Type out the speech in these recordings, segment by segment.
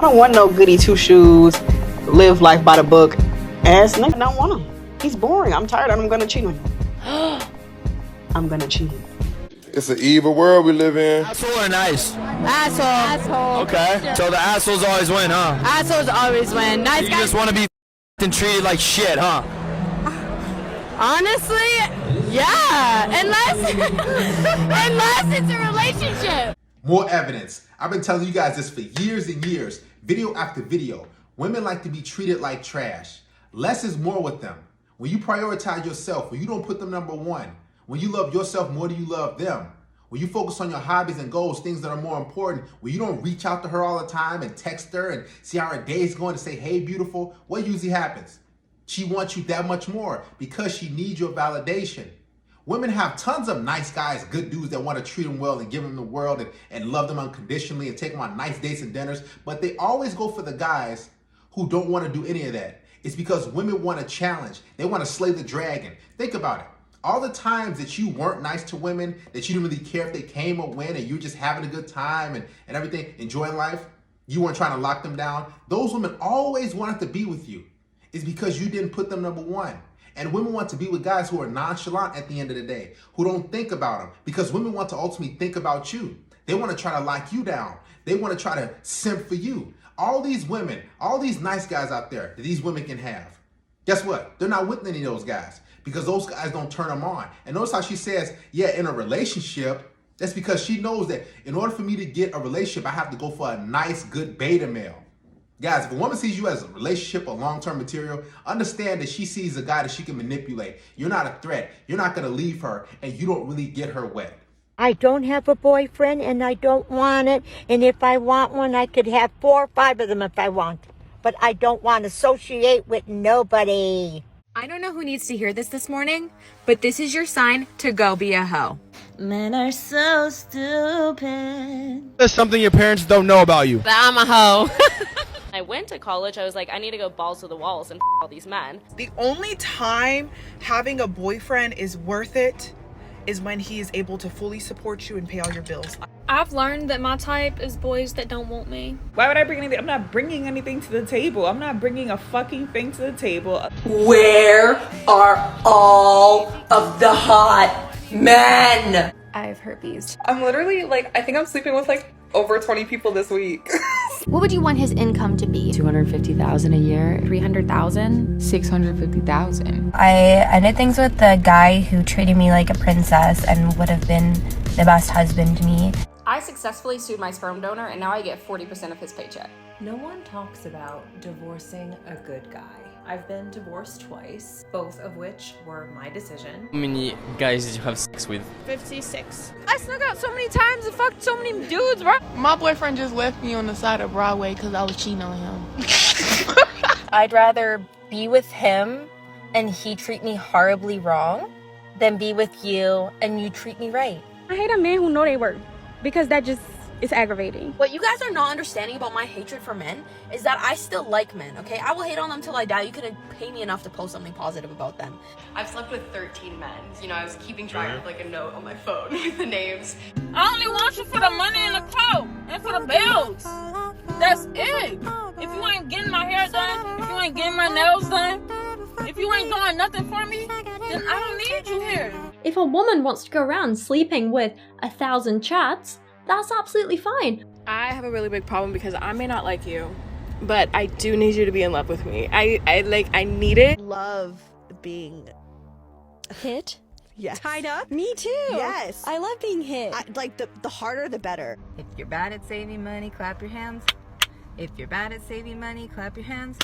I don't want no goody two shoes, live life by the book ass nigga. I don't want him. He's boring. I'm tired and I'm gonna cheat on him. I'm gonna cheat. It's an evil world we live in. Asshole or nice? Asshole. Okay. So the assholes always win, huh? Assholes always win. Nice You guys. just want to be treated like shit, huh? Honestly, yeah. Unless it's a relationship. More evidence. I've been telling you guys this for years and years, video after video. Women like to be treated like trash. Less is more with them. When you prioritize yourself, when you don't put them number one, when you love yourself more than you love them, when you focus on your hobbies and goals, things that are more important, when you don't reach out to her all the time and text her and see how her day is going to say, hey, beautiful, what usually happens? She wants you that much more because she needs your validation. Women have tons of nice guys, good dudes that want to treat them well and give them the world and love them unconditionally and take them on nice dates and dinners, but they always go for the guys who don't want to do any of that. It's because women want a challenge. They want to slay the dragon. Think about it. All the times that you weren't nice to women, that you didn't really care if they came or went, and you were just having a good time and everything, enjoying life, you weren't trying to lock them down, those women always wanted to be with you. It's because you didn't put them number one. And women want to be with guys who are nonchalant at the end of the day, who don't think about them, because women want to ultimately think about you. They want to try to lock you down. They want to try to simp for you. All these women, all these nice guys out there that these women can have, guess what? They're not with any of those guys because those guys don't turn them on. And notice how she says, yeah, in a relationship, that's because she knows that in order for me to get a relationship, I have to go for a nice, good beta male. Guys, if a woman sees you as a relationship or long-term material, understand that she sees a guy that she can manipulate. You're not a threat. You're not going to leave her, and you don't really get her wet. I don't have a boyfriend, and I don't want it. And if I want one, I could have 4 or 5 of them if I want. But I don't want to associate with nobody. I don't know who needs to hear this morning, but this is your sign to go be a hoe. Men are so stupid. There's something your parents don't know about you. That I'm a hoe. I went to college, I was like, I need to go balls to the walls and all these men. The only time having a boyfriend is worth it is when he is able to fully support you and pay all your bills. I've learned that my type is boys that don't want me. Why would I bring anything? I'm not bringing anything to the table. I'm not bringing a fucking thing to the table. Where are all of the hot men? I have herpes. I'm literally I think I'm sleeping with over 20 people this week. What would you want his income to be? $250,000 a year. $300,000. $650,000. I ended things with the guy who treated me like a princess and would have been the best husband to me. I successfully sued my sperm donor and now I get 40% of his paycheck. No one talks about divorcing a good guy. I've been divorced twice, both of which were my decision. How many guys did you have sex with? 56. I snuck out so many times and fucked so many dudes, bro. My boyfriend just left me on the side of Broadway because I was cheating on him. I'd rather be with him and he treat me horribly wrong than be with you and you treat me right. I hate a man who know they work because that just is aggravating. What you guys are not understanding about my hatred for men is that I still like men, okay? I will hate on them till I die. You couldn't pay me enough to post something positive about them. I've slept with 13 men. You know, I was keeping track of a note on my phone with the names. I only want you for the money and the clothes and for the bills. That's it. If you ain't getting my hair done, if you ain't getting my nails done, if you ain't doing nothing for me, then I don't need you here. If a woman wants to go around sleeping with 1,000 chats, that's absolutely fine. I have a really big problem because I may not like you, but I do need you to be in love with me. I need it. Love being hit. Yes. Tied up? Me too. Yes. I love being hit. The harder, the better. If you're bad at saving money, clap your hands. If you're bad at saving money, clap your hands.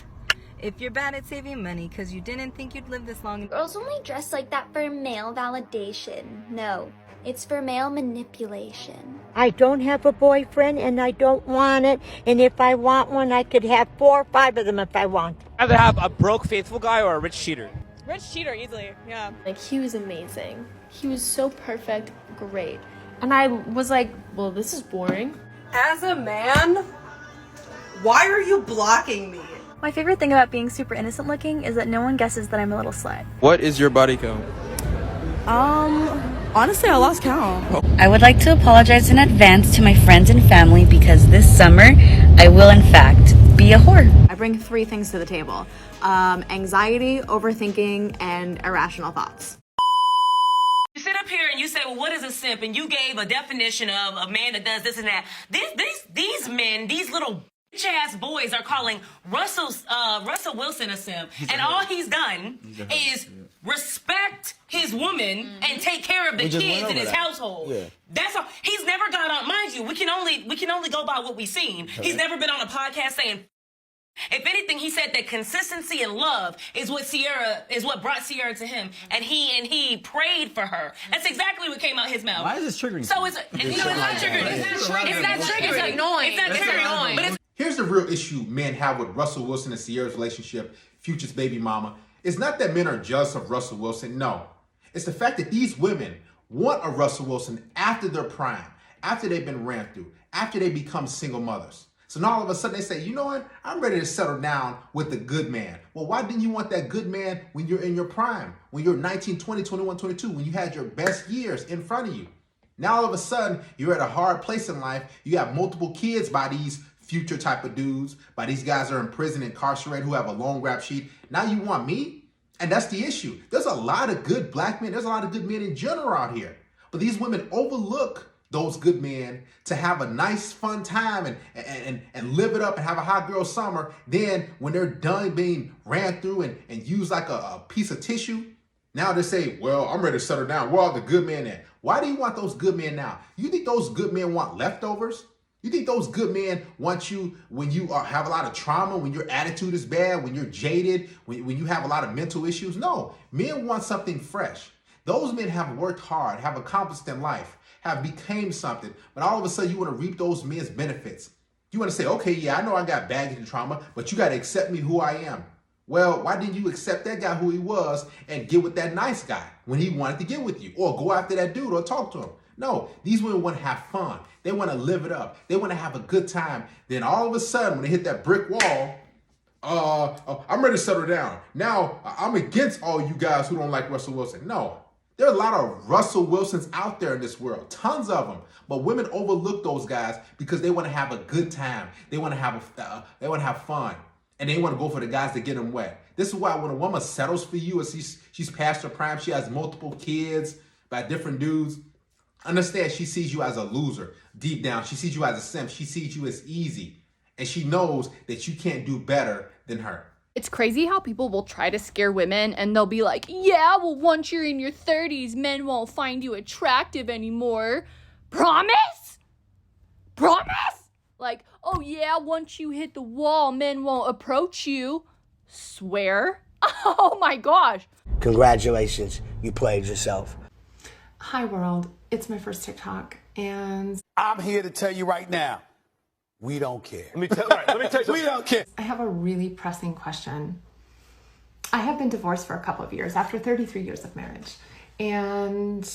If you're bad at saving money because you didn't think you'd live this long. Girls only dress like that for male validation. No, it's for male manipulation. I don't have a boyfriend, and I don't want it. And if I want one, I could have 4 or 5 of them if I want. I'd rather have a broke, faithful guy or a rich cheater. Rich cheater, easily, yeah. He was amazing. He was so perfect, great. And I was like, well, this is boring. As a man, why are you blocking me? My favorite thing about being super innocent looking is that no one guesses that I'm a little slut. What is your body count? Honestly, I lost count. I would like to apologize in advance to my friends and family because this summer I will in fact be a whore. I bring 3 things to the table. Anxiety, overthinking, and irrational thoughts. You sit up here and you say, well, what is a simp? And you gave a definition of a man that does this and that. These men, these little bitch-ass boys are calling Russell Wilson a simp. And all he's done is respect his woman and take care of the kids in his household. Yeah. That's all. He's never gone on, mind you, we can only go by what we've seen. He's never been on a podcast saying. If anything, he said that consistency and love is what brought Sierra to him, and he prayed for her. That's exactly what came out his mouth. Why is this triggering? So it's not triggering. It's not triggering. It's annoying. It's not triggering. But Here's the real issue men have with Russell Wilson and Sierra's relationship, Future's baby mama. It's not that men are jealous of Russell Wilson. No, it's the fact that these women want a Russell Wilson after their prime, after they've been ran through, after they become single mothers. So now all of a sudden they say, you know what? I'm ready to settle down with the good man. Well, why didn't you want that good man when you're in your prime? When you're 19, 20, 21, 22, when you had your best years in front of you. Now all of a sudden you're at a hard place in life. You have multiple kids by these future type of dudes, by these guys that are in prison, incarcerated, who have a long rap sheet. Now you want me? And that's the issue. There's a lot of good black men. There's a lot of good men in general out here. But these women overlook those good men to have a nice fun time and live it up and have a hot girl summer. Then when they're done being ran through and used like a piece of tissue, now they say, well, I'm ready to settle down. Where are the good men at? Why do you want those good men now? You think those good men want leftovers? You think those good men want you when you have a lot of trauma, when your attitude is bad, when you're jaded, when you have a lot of mental issues? No, men want something fresh. Those men have worked hard, have accomplished in life, have became something, but all of a sudden you want to reap those men's benefits. You want to say, okay, yeah, I know I got baggage and trauma, but you got to accept me who I am. Well, why didn't you accept that guy who he was and get with that nice guy when he wanted to get with you, or go after that dude or talk to him? No, these women want to have fun. They want to live it up. They want to have a good time. Then all of a sudden, when they hit that brick wall, I'm ready to settle down. Now, I'm against all you guys who don't like Russell Wilson. No, there are a lot of Russell Wilsons out there in this world, tons of them. But women overlook those guys because they want to have a good time. They want to have fun, and they want to go for the guys that get them wet. This is why when a woman settles for you, and she's past her prime, she has multiple kids by different dudes. Understand, she sees you as a loser. Deep down, she sees you as a simp. She sees you as easy, and she knows that you can't do better than her. It's crazy how people will try to scare women and they'll be like, yeah, well, once you're in your 30s, men won't find you attractive anymore. Promise? Promise? Like, oh yeah, once you hit the wall, men won't approach you. Swear? Oh my gosh. Congratulations, you played yourself. Hi world, it's my first TikTok and I'm here to tell you right now, we don't care. let me tell you We don't care. I have a really pressing question. I have been divorced for a couple of years after 33 years of marriage. And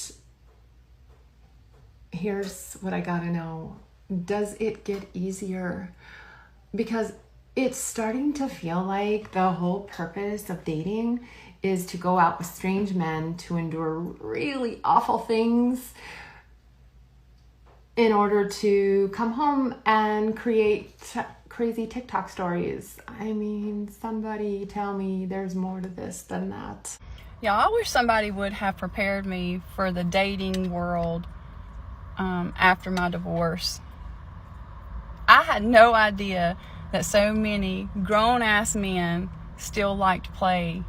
here's what I gotta know. Does it get easier? Because it's starting to feel like the whole purpose of dating is to go out with strange men to endure really awful things in order to come home and create crazy TikTok stories. I mean, somebody tell me there's more to this than that. Yeah, I wish somebody would have prepared me for the dating world after my divorce. I had no idea that so many grown-ass men still like to play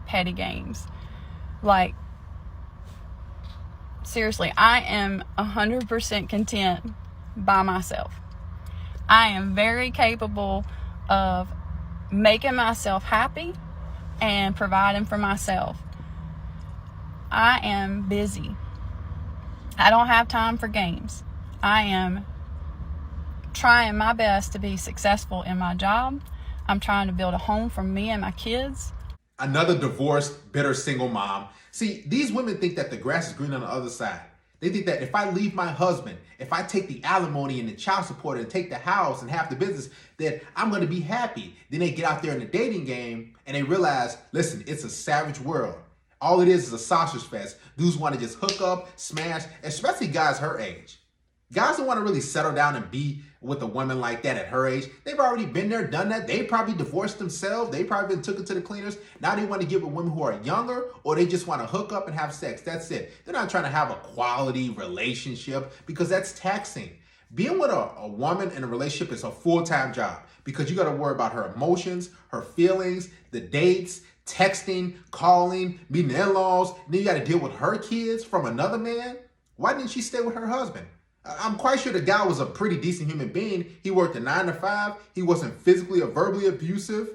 petty games. Like, seriously, I am 100% content by myself. I am very capable of making myself happy and providing for myself. I am busy. I don't have time for games. I am trying my best to be successful in my job. I'm trying to build a home for me and my kids. Another divorced, bitter single mom. See, these women think that the grass is green on the other side. They think that if I leave my husband, if I take the alimony and the child support and take the house and half the business, then I'm going to be happy. Then they get out there in the dating game and they realize, listen, it's a savage world. All it is a sausage fest. Dudes want to just hook up, smash, especially guys her age. Guys don't want to really settle down and be with a woman like that at her age. They've already been there, done that. They probably divorced themselves. They probably been took it to the cleaners. Now they want to get with women who are younger, or they just want to hook up and have sex. That's it. They're not trying to have a quality relationship because that's taxing. Being with a woman in a relationship is a full-time job because you got to worry about her emotions, her feelings, the dates, texting, calling, meeting the in-laws. Then you got to deal with her kids from another man. Why didn't she stay with her husband? I'm quite sure the guy was a pretty decent human being. He worked a 9 to 5. He wasn't physically or verbally abusive.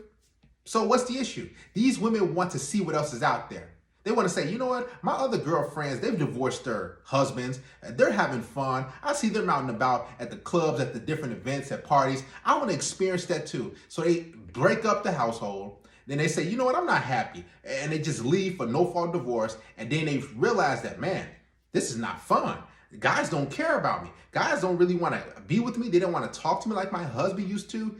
So what's the issue? These women want to see what else is out there. They want to say, you know what? My other girlfriends, they've divorced their husbands. They're having fun. I see them out and about at the clubs, at the different events, at parties. I want to experience that too. So they break up the household. Then they say, you know what? I'm not happy. And they just leave for no-fault divorce. And then they realize that, man, this is not fun. Guys don't care about me. Guys don't really want to be with me. They don't want to talk to me like my husband used to.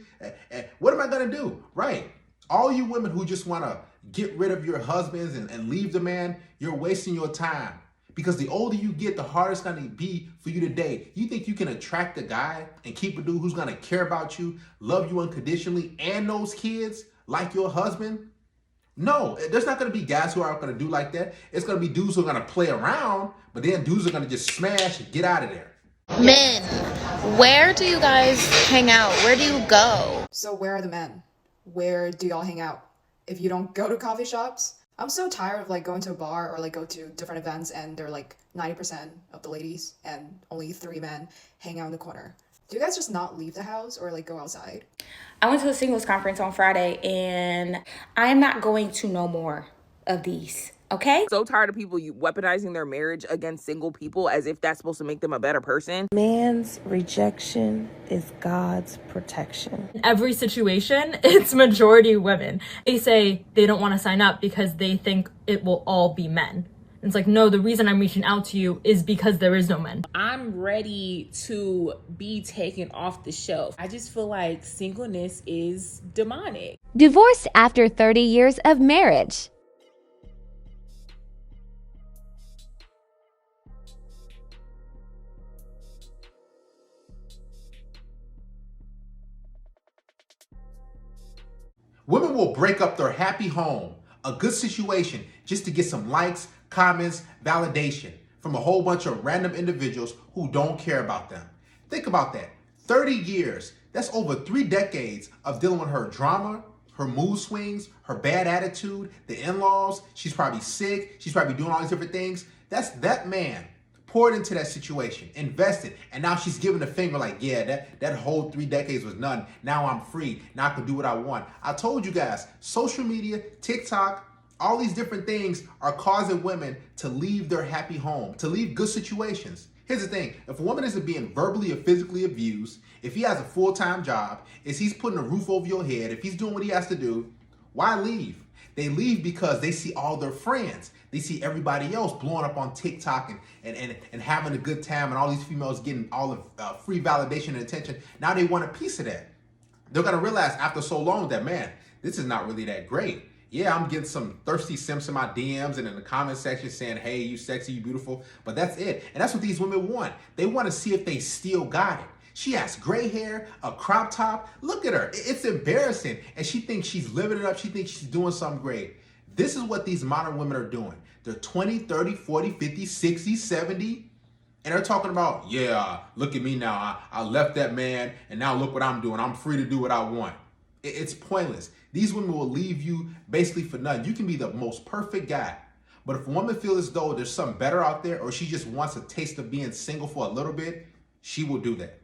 What am I going to do? Right. All you women who just want to get rid of your husbands and leave the man, you're wasting your time. Because the older you get, the harder it's going to be for you to date. You think you can attract a guy and keep a dude who's going to care about you, love you unconditionally, and those kids like your husband? No, there's not going to be guys who are going to do like that. It's going to be dudes who are going to play around, but then dudes are going to just smash and get out of there. Men, where do you guys hang out? Where do you go? So where are the men? Where do y'all hang out? If you don't go to coffee shops? I'm so tired of like going to a bar or like go to different events and they're like 90% of the ladies and only 3 men hang out in the corner. Do you guys just not leave the house or like go outside? I went to a singles conference on Friday and I'm not going to no more of these. Okay? So tired of people weaponizing their marriage against single people as if that's supposed to make them a better person. Man's rejection is God's protection. In every situation, it's majority women. They say they don't want to sign up because they think it will all be men. It's like, no, the reason I'm reaching out to you is because there is no men. I'm ready to be taken off the shelf. I just feel like singleness is demonic. Divorced after 30 years of marriage. Women will break up their happy home, a good situation, just to get some likes, comments, validation from a whole bunch of random individuals who don't care about them. Think about that. 30 years, that's over 3 decades of dealing with her drama, her mood swings, her bad attitude, the in-laws. She's probably sick. She's probably doing all these different things. That's that man poured into that situation, invested, and now she's giving the finger like, yeah, that whole 3 decades was nothing. Now I'm free. Now I can do what I want. I told you guys, social media, TikTok, all these different things are causing women to leave their happy home, to leave good situations. Here's the thing. If a woman isn't being verbally or physically abused, if he has a full-time job, if he's putting a roof over your head, if he's doing what he has to do, why leave? They leave because they see all their friends. They see everybody else blowing up on TikTok and having a good time, and all these females getting all of free validation and attention. Now they want a piece of that. They're going to realize after so long that, man, this is not really that great. Yeah, I'm getting some thirsty simps in my DMs and in the comment section saying, hey, you sexy, you beautiful, but that's it. And that's what these women want. They want to see if they still got it. She has gray hair, a crop top. Look at her. It's embarrassing. And she thinks she's living it up. She thinks she's doing something great. This is what these modern women are doing. They're 20, 30, 40, 50, 60, 70. And they're talking about, yeah, look at me now. I left that man and now look what I'm doing. I'm free to do what I want. It's pointless. These women will leave you basically for nothing. You can be the most perfect guy. But if a woman feels as though there's something better out there, or she just wants a taste of being single for a little bit, she will do that.